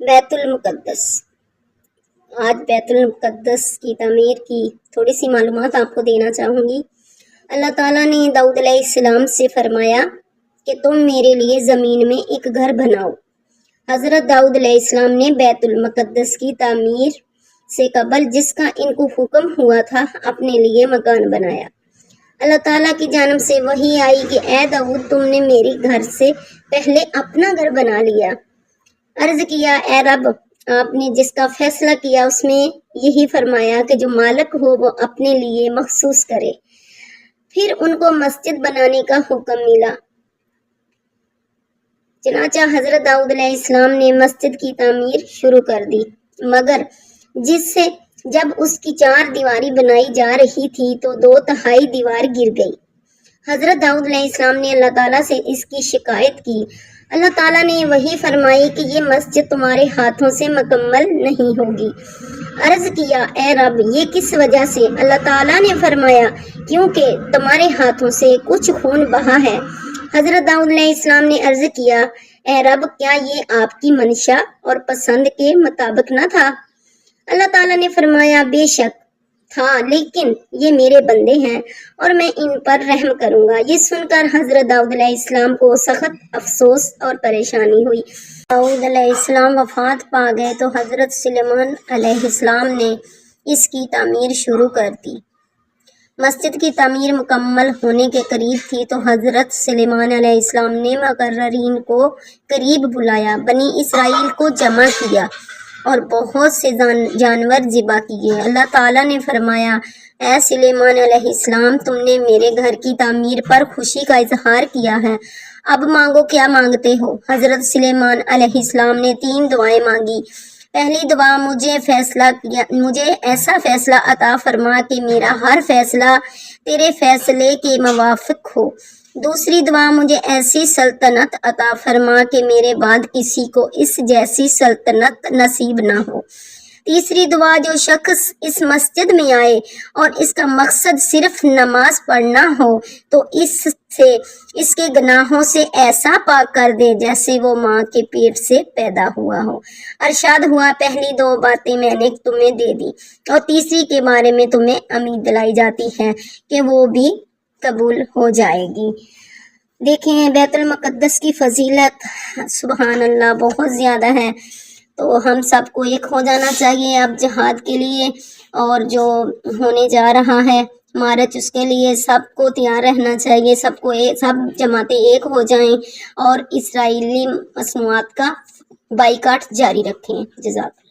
بیت المقدس۔ آج بیت المقدس کی تعمیر کی تھوڑی سی معلومات آپ کو دینا چاہوں گی۔ اللہ تعالیٰ نے داؤد علیہ السلام سے فرمایا کہ تم میرے لیے زمین میں ایک گھر بناؤ۔ حضرت داؤد علیہ السلام نے بیت المقدس کی تعمیر سے قبل جس کا ان کو حکم ہوا تھا اپنے لیے مکان بنایا۔ اللہ تعالیٰ کی جانب سے وحی آئی کہ اے داؤد، تم نے میرے گھر سے پہلے اپنا گھر بنا لیا۔ عرض کیا، اے رب، آپ نے جس کا فیصلہ کیا اس میں یہی فرمایا کہ جو مالک ہو وہ اپنے لیے مخصوص کرے۔ پھر ان کو مسجد بنانے کا حکم ملا۔ چنانچہ حضرت داؤد علیہ السلام نے مسجد کی تعمیر شروع کر دی، مگر جب اس کی 4 دیواری بنائی جا رہی تھی تو 2/3 دیوار گر گئی۔ حضرت داؤد علیہ السلام نے اللہ تعالیٰ سے اس کی شکایت کی۔ اللہ تعالیٰ نے وہی فرمائی کہ یہ مسجد تمہارے ہاتھوں سے مکمل نہیں ہوگی۔ عرض کیا، اے رب، یہ کس وجہ سے؟ اللہ تعالیٰ نے فرمایا، کیونکہ تمہارے ہاتھوں سے کچھ خون بہا ہے۔ حضرت داؤد علیہ السلام نے عرض کیا، اے رب، کیا یہ آپ کی منشا اور پسند کے مطابق نہ تھا؟ اللہ تعالیٰ نے فرمایا، بے شک تھا، لیکن یہ میرے بندے ہیں اور میں ان پر رحم کروں گا۔ یہ سن کر حضرت داؤد علیہ السلام کو سخت افسوس اور پریشانی ہوئی۔ داؤد علیہ السلام وفات پا گئے تو حضرت سلیمان علیہ السلام نے اس کی تعمیر شروع کر دی۔ مسجد کی تعمیر مکمل ہونے کے قریب تھی تو حضرت سلیمان علیہ السلام نے مقررین کو قریب بلایا، بنی اسرائیل کو جمع کیا اور بہت سے جانور ذبح کیے۔ اللہ تعالیٰ نے فرمایا، اے سلیمان علیہ السلام، تم نے میرے گھر کی تعمیر پر خوشی کا اظہار کیا ہے، اب مانگو کیا مانگتے ہو۔ حضرت سلیمان علیہ السلام نے 3 دعائیں مانگی۔ پہلی دعا، مجھے ایسا فیصلہ عطا فرما کہ میرا ہر فیصلہ تیرے فیصلے کے موافق ہو۔ دوسری دعا، مجھے ایسی سلطنت عطا فرما کہ میرے بعد کسی کو اس جیسی سلطنت نصیب نہ ہو۔ تیسری دعا، جو شخص اس مسجد میں آئے اور اس کا مقصد صرف نماز پڑھنا ہو تو اس کے گناہوں سے ایسا پاک کر دے جیسے وہ ماں کے پیٹ سے پیدا ہوا ہو۔ ارشاد ہوا، پہلی 2 باتیں میں نے تمہیں دے دی اور تیسری کے بارے میں تمہیں امید دلائی جاتی ہے کہ وہ بھی قبول ہو جائے گی۔ دیکھیں، بیت المقدس کی فضیلت سبحان اللہ بہت زیادہ ہے، تو ہم سب کو ایک ہو جانا چاہیے اب جہاد کے لیے، اور جو ہونے جا رہا ہے مارچ، اس کے لیے سب کو تیار رہنا چاہیے، سب جماعتیں ایک ہو جائیں اور اسرائیلی مصنوعات کا بائیکاٹ جاری رکھیں۔ جزاک اللہ۔